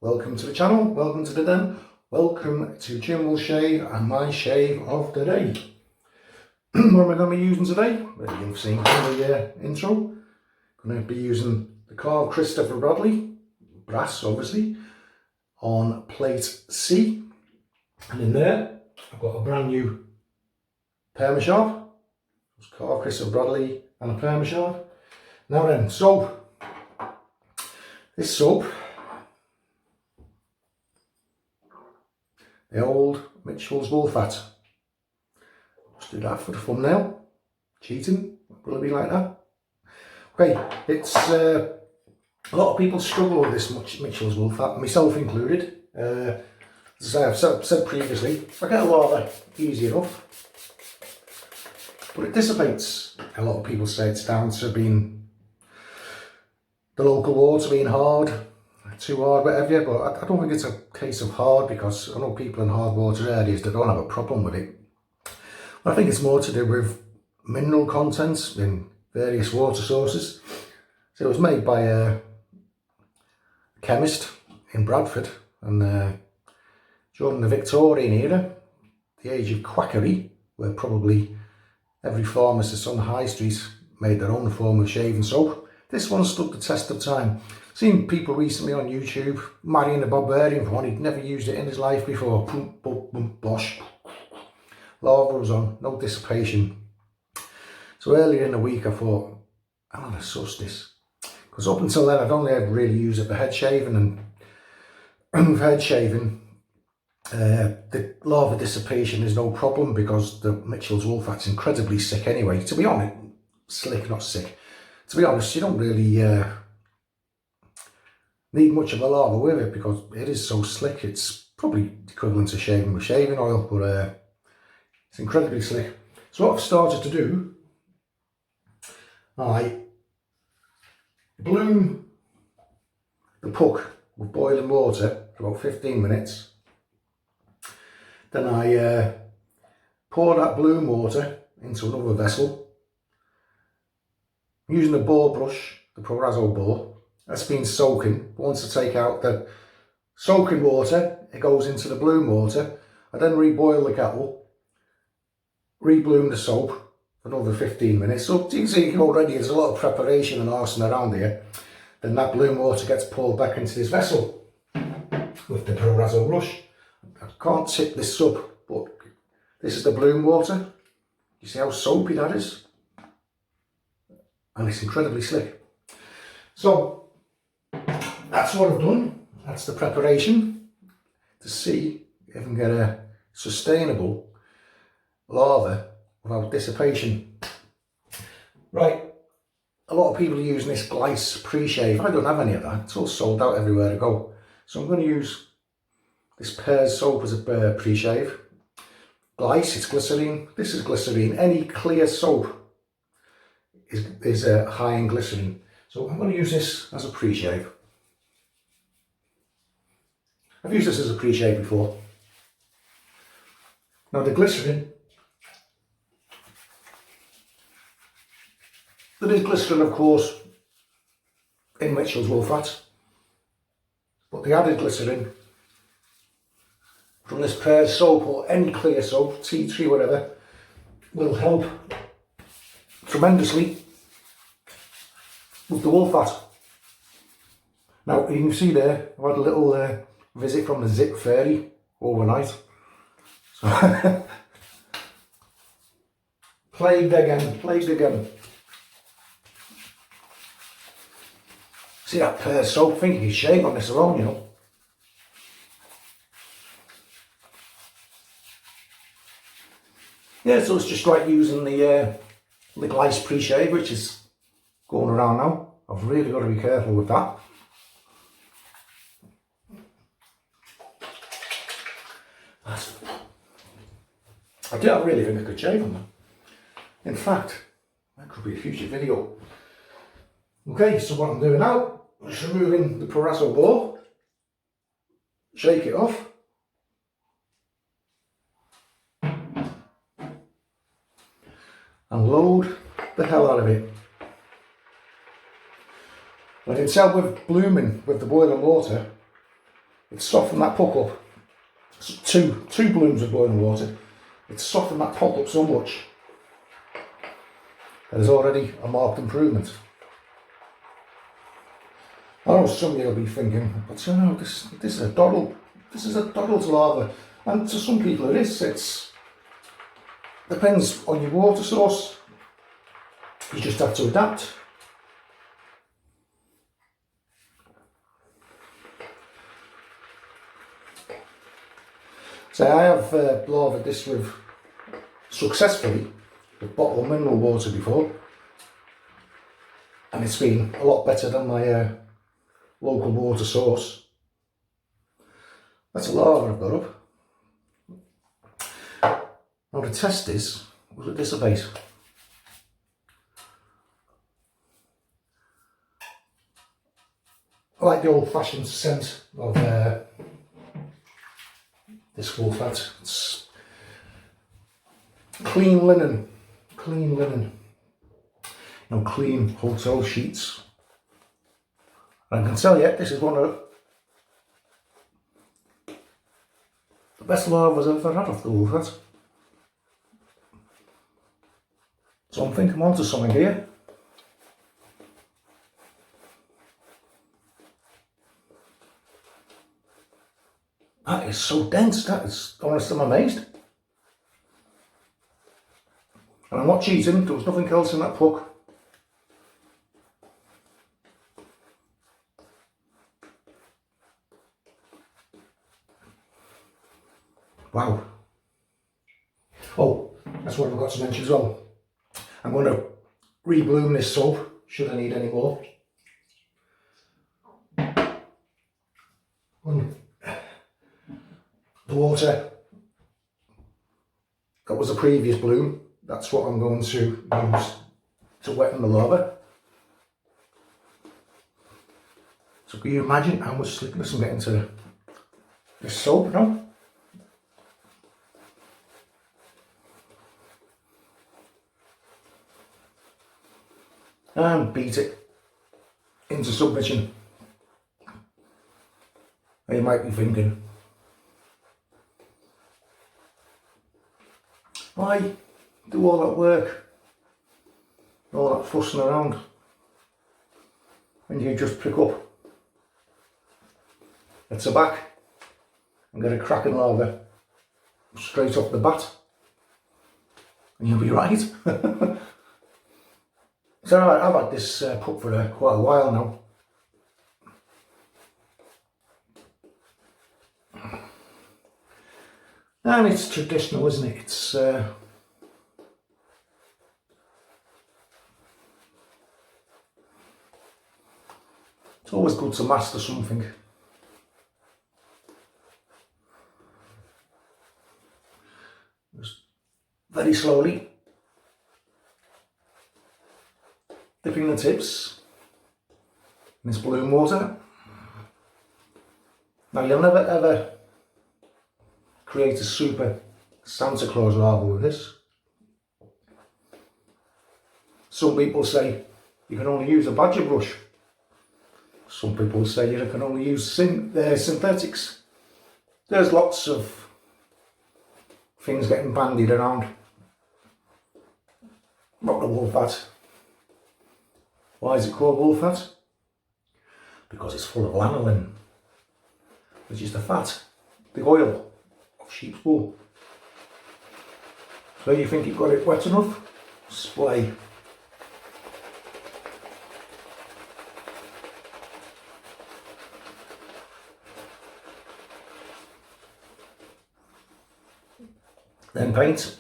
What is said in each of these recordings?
welcome to the channel, welcome to the den, welcome to Jim will shave and my shave of the day. What am I going to be using today? Well, you've seen from the intro. I'm going to be using the Karve Christopher Bradley, brass obviously, on plate C. And in there, I've got a brand new permashave. It's Karve Christopher Bradley and a permashave. Now then, soap. This soap, the old Mitchell's wool fat. Just do that for the thumbnail. Cheating, will it be like that? Okay, it's a lot of people struggle with this Mitchell's wool fat, myself included. As I've said previously, I get a lather easy enough, but it dissipates. A lot of people say it's down to being the local water being hard, too hard, whatever, but I don't think it's a case of hard, because I know people in hard water areas that don't have a problem with it. I think it's more to do with mineral contents in various water sources. So it was made by a chemist in Bradford, and during the Victorian era, the age of quackery, where probably every pharmacist on the high street made their own form of shaving soap, this one stood the test of time. Seen people recently on YouTube marrying a barbarian for one. He'd never used it in his life before. Boom, boom, boom, bosh. Lather was on, no dissipation. So earlier in the week I thought, I'm going to suss this. Because up until then I'd only ever really used it for head shaving, and with head shaving, the lather dissipation is no problem because the Mitchell's wool fat's incredibly thick anyway. To be honest, slick, not sick. To be honest, you don't really need much of a lather with it because it is so slick. It's probably equivalent to shaving with shaving oil, but it's incredibly slick. So what I've started to do, I bloom the puck with boiling water for about 15 minutes. Then I pour that bloom water into another vessel. I'm using a bore brush, the Photoradio bore. That's been soaking. Once I take out the soaking water, it goes into the bloom water. I then reboil the kettle, rebloom the soap for another 15 minutes. So you can see already there's a lot of preparation and arson around here. Then that bloom water gets poured back into this vessel with the Photoradio brush. I can't tip this up, but this is the bloom water. You see how soapy that is? And it's incredibly slick. So that's what I've done. That's the preparation to see if I can get a sustainable lather without dissipation. Right, a lot of people are using this Glice pre-shave. I don't have any of that. It's all sold out everywhere I go. So I'm going to use this Pear's soap as a pre-shave. Glice, it's glycerine. This is glycerine. Any clear soap is high in glycerin. So I'm going to use this as a pre-shave. I've used this as a pre-shave before. Now the glycerin, there is glycerin of course in Mitchell's wool fat, but the added glycerin from this Pear's soap or any clear soap, tea tree, whatever, will help tremendously with the wool fat. Now you can see there, I've had a little visit from the Zip Fairy overnight. So plagued again. See that Pear's soap, thinking he's shave on this alone, you know. Yeah, so it's just like using the Glice pre-shave, which is going around now. I've really got to be careful with that. I really think I could shave on that. In fact, that could be a future video. Okay, so what I'm doing now is removing the Photoradio bore, shake it off, and load the hell out of it. I can tell with blooming with the boiling water, It's softened that puck up. Two blooms of boiling water. It's softened that puck up so much that there's already a marked improvement. I know somebody will be thinking, but you know, this is a doddle. This is a doddle to lather. And to some people it is. It depends on your water source. You just have to adapt. So I have lathered this successfully with bottled mineral water before, and it's been a lot better than my local water source. That's a lather I've got up. Now the test is, will it dissipate? I like the old-fashioned scent of this wool fat. It's clean linen, you know, clean hotel sheets. And I can tell you, this is one of the best lavers I've ever had off the wool fat. So I'm thinking I'm onto something here. That is so dense, that is, honestly, I'm amazed. And I'm not cheating, there was nothing else in that puck. Wow. Oh, that's what I forgot to mention as well. I'm going to rebloom this soap, should I need any more. The water that was a previous bloom, that's what I'm going to use to wetten the lather. So can you imagine how much slickness I'm getting to this soap now? And beat it into submission. And you might be thinking, why do all that work, all that fussing around, when you just pick up a tobacco and get a cracking lather straight off the bat, and you'll be right. So I've had this puck for quite a while now. And it's traditional, isn't it? It's always good to master something. Just very slowly dipping the tips in this bloom water. Now you'll never ever create a super Santa Claus lather with this. Some people say you can only use a badger brush. Some people say you can only use synthetics. There's lots of things getting bandied around. Not the wool fat. Why is it called wool fat? Because it's full of lanolin, which is the fat, the oil of sheep's wool. So you think you've got it wet enough? Splay. Then paint.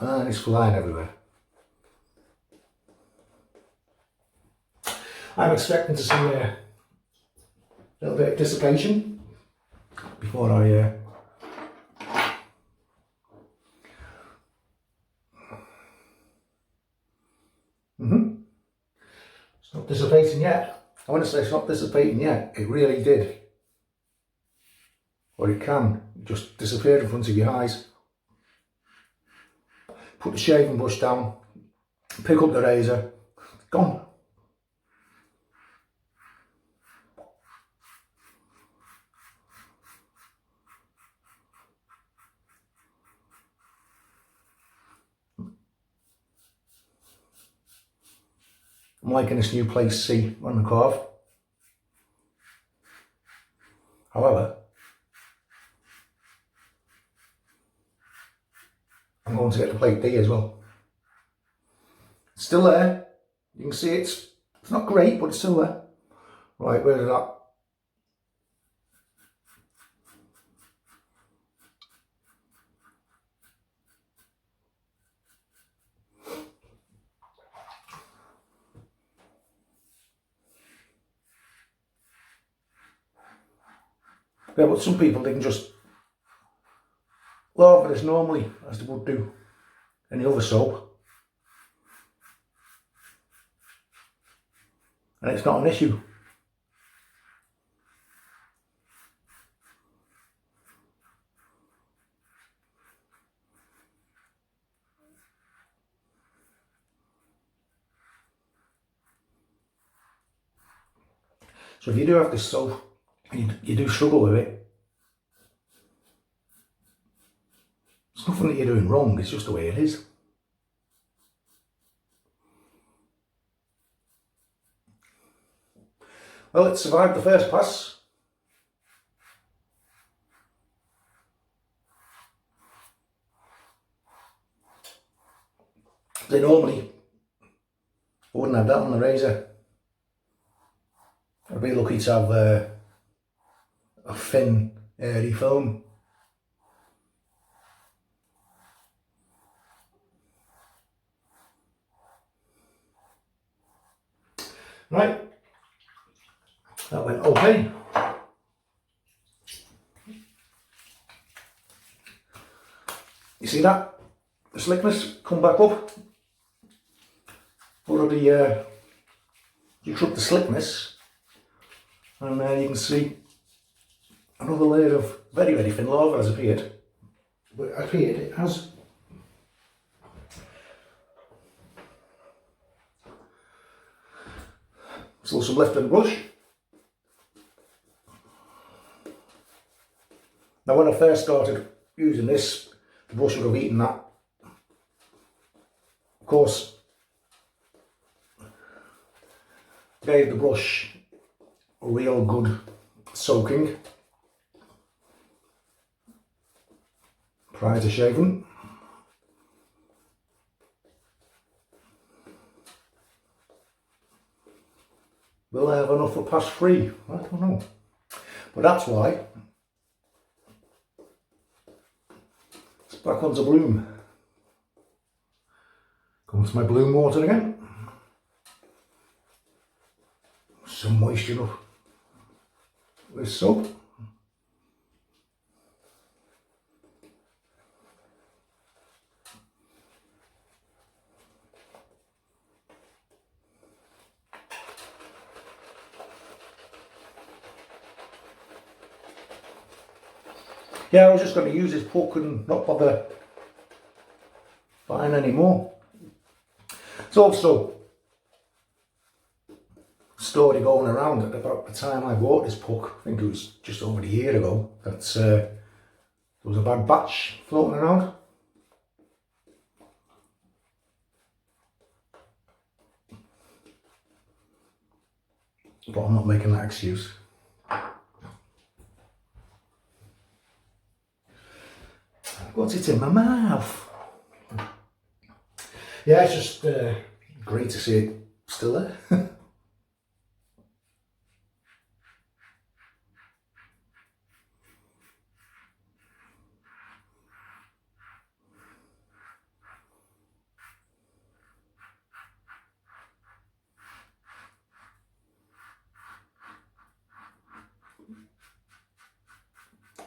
And it's flying everywhere. I'm expecting to see a little bit of dissipation before I It's not dissipating yet. I want to say it's not dissipating yet. It really did. Or it can just disappear in front of your eyes. Put the shaving brush down, pick up the razor, gone. I'm liking this new place C on the Karve. However, I'm going to get the plate D as well. It's still there. You can see it's not great, but it's still there. Right, where's that? Yeah, but some people, they can just lather this normally, as they would do any other soap. And it's not an issue. So if you do have this soap, and you do struggle with it, it's nothing that you're doing wrong, it's just the way it is. Well, it survived the first pass. Normally, I wouldn't have that on the razor. I'd be lucky to have a thin, airy film. Right, that went okay. You see that? The slickness come back up. Already you took the slickness, and you can see another layer of very, very thin lava has appeared. But it has. Still some left in the brush. Now when I first started using this, the brush would have eaten that. Of course, gave the brush a real good soaking prior to shaving. Will I have enough for pass 3? I don't know. But that's why it's back onto bloom. Going to my bloom water again. Some moisture up with soap. Yeah, I was just going to use this hook and not bother buying any more. It's also a story going around at about the time I bought this puck. I think it was just over a year ago, that there was a bad batch floating around. But I'm not making that excuse. What's it in my mouth? Yeah, it's just great to see it still there.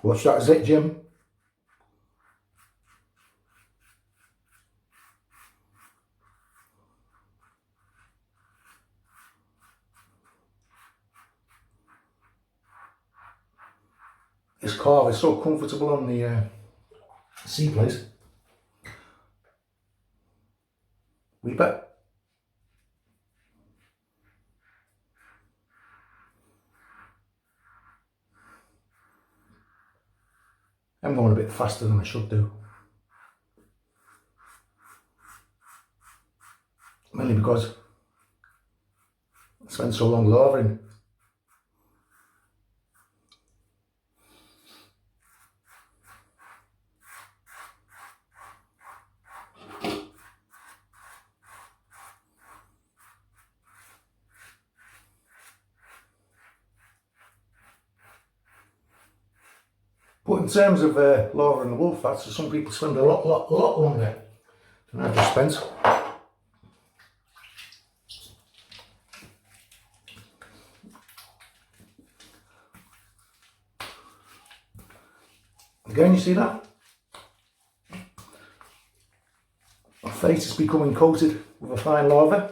Watch that zit, Jim. This Karve is so comfortable on the sea place. We bet. I'm going a bit faster than I should do. Mainly because spent so long lathering. But in terms of lathering the wool fats, some people spend a lot longer than I've just spent. Again, you see that? My face is becoming coated with a fine lather.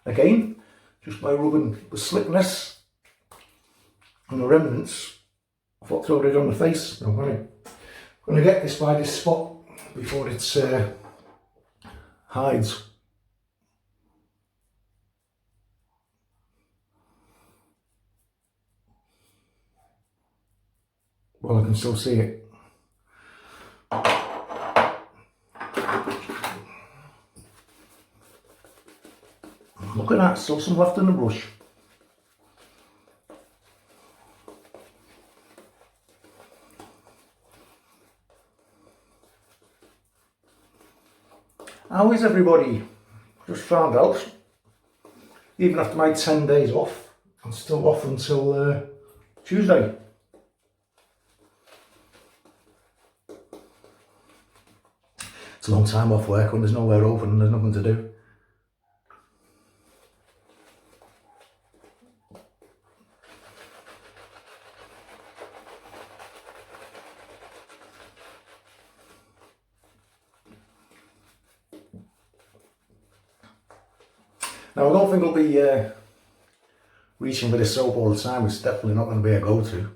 Again, just by rubbing the slickness and the remnants of what Photoradio on the face. I'm going to get this by this spot before it hides. Well, I can still see it. Look at that, still some left in the brush. How is everybody? Just found out, even after my 10 days off, I'm still off until Tuesday. It's a long time off work when there's nowhere open and there's nothing to do. Now, I don't think I'll be reaching for this soap all the time. It's definitely not going to be a go-to.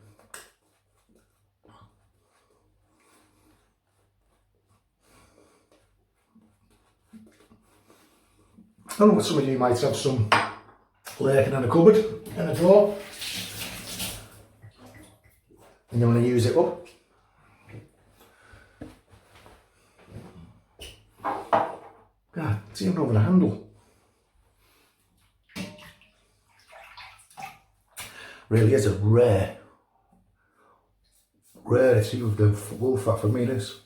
I don't know, some of you might have some lurking in a cupboard, in a drawer, and you want to use it up. God, it's even over the handle. Really is a rarity of the wool fat for me, this.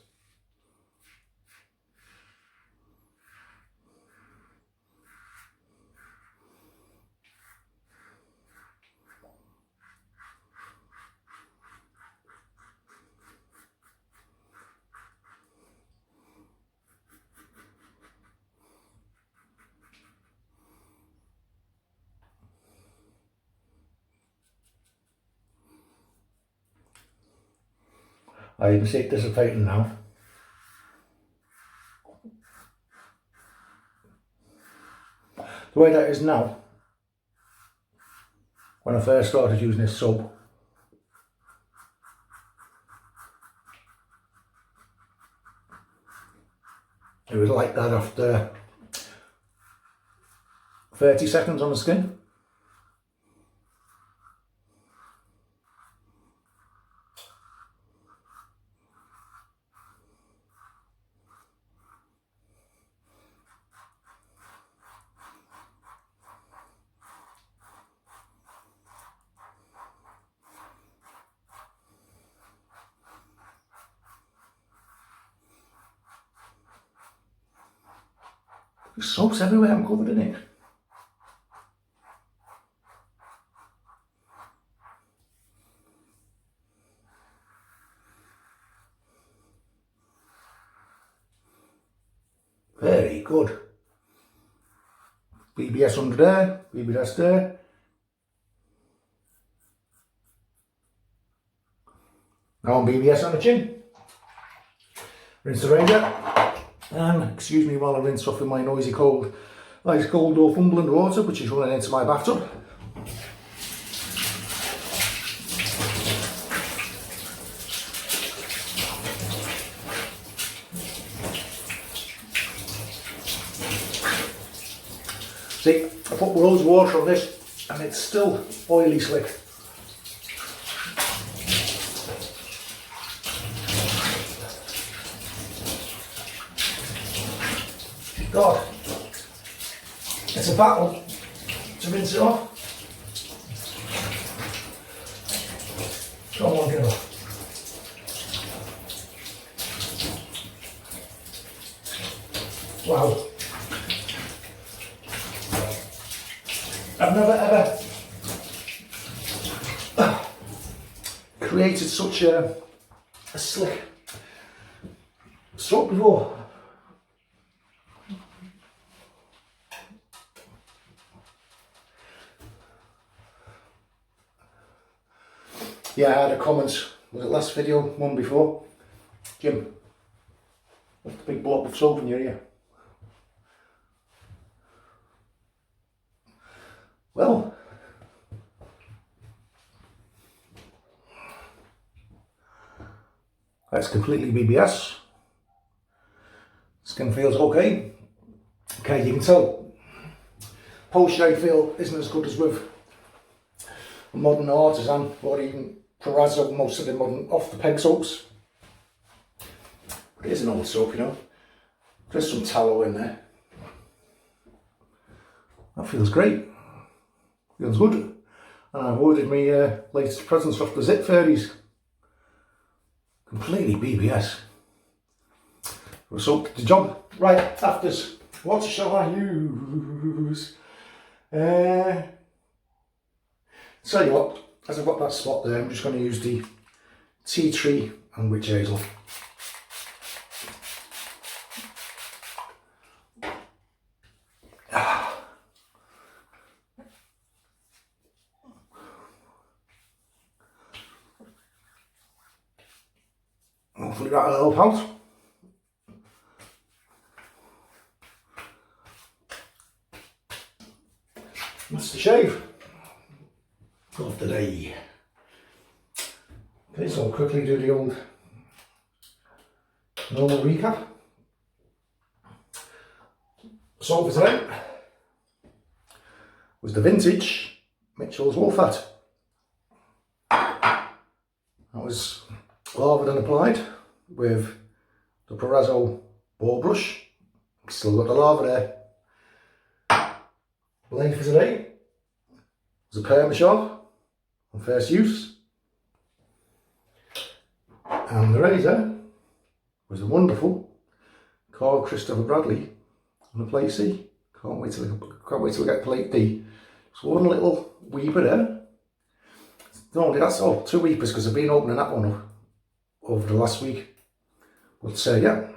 I even see it dissipating now. The way that is now, when I first started using this soap, it was like that after 30 seconds on the skin. There's soaps everywhere, I'm covered in it. Very good. BBS under there, BBS there. Now on BBS on the chin. Rinse the razor. And excuse me while I rinse off with my noisy cold, ice cold Northumberland water, which is running into my bathtub. See, I put loads of water on this and it's still oily slick. God, it's a battle to rinse it off. Come on, get off. Wow. I've never ever created such a slick soap before. Yeah, I had a comment, was it last video, one before? Jim, what's the big blob of soap in your ear? Well, that's completely BBS. Skin feels okay. Okay, you can tell post-shave feel isn't as good as with a modern artisan or even Photoradio, most of the modern off-the-peg soaps. But it is an old soap, you know. There's some tallow in there. That feels great. Feels good. And I've ordered my latest presents off the Zip Fairies. Completely BBS. For a soap did the job. Right, afters. What shall I use? Tell you what, as I've got that spot there, I'm just going to use the tea tree and witch hazel. Hopefully that'll help out. That's the shave of the day. Okay, so I'll quickly do the old normal recap. So for today was the vintage Mitchell's Wool Fat. That was lathered and applied with the Photoradio ball brush. Still got the lather there. Blade for today was a perma on first use, and the razor was a wonderful Karve Christopher Bradley on a plate C. Can't wait till I get plate D. So one little weeper there. No, that's all 2 weepers because I've been opening that one up over the last week. But yeah,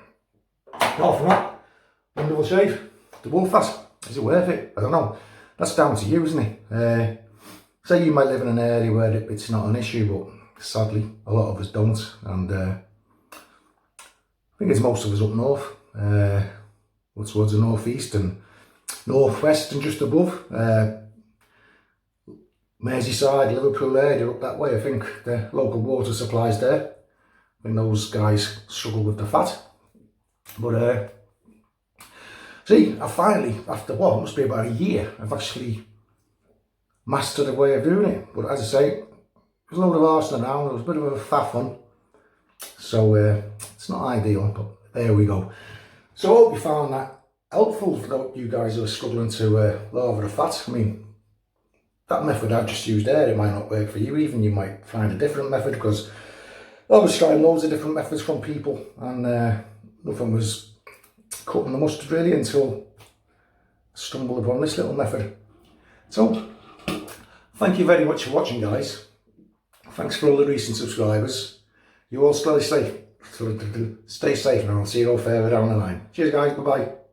apart from that, wonderful shave. The wool fat, is it worth it? I don't know. That's down to you, isn't it? Say you might live in an area where it's not an issue, but sadly a lot of us don't, and I think it's most of us up north, towards the northeast and northwest and just above. Merseyside, Liverpool area, up that way. I think the local water supplies there. I think those guys struggle with the fat. But see, I finally, after what, it must be about a year, I've actually mastered a way of doing it. But as I say, there's a load of arson around, it was a bit of a faff one. So it's not ideal, but there we go. So I hope you found that helpful for you guys who are struggling to lather the fat. I mean, that method I've just used there, it might not work for you even. You might find a different method, because I was trying loads of different methods from people, and nothing was cutting the mustard really until I stumbled upon this little method. So thank you very much for watching, guys. Thanks for all the recent subscribers. You all stay safe. Stay safe, and I'll see you all further down the line. Cheers guys, bye bye.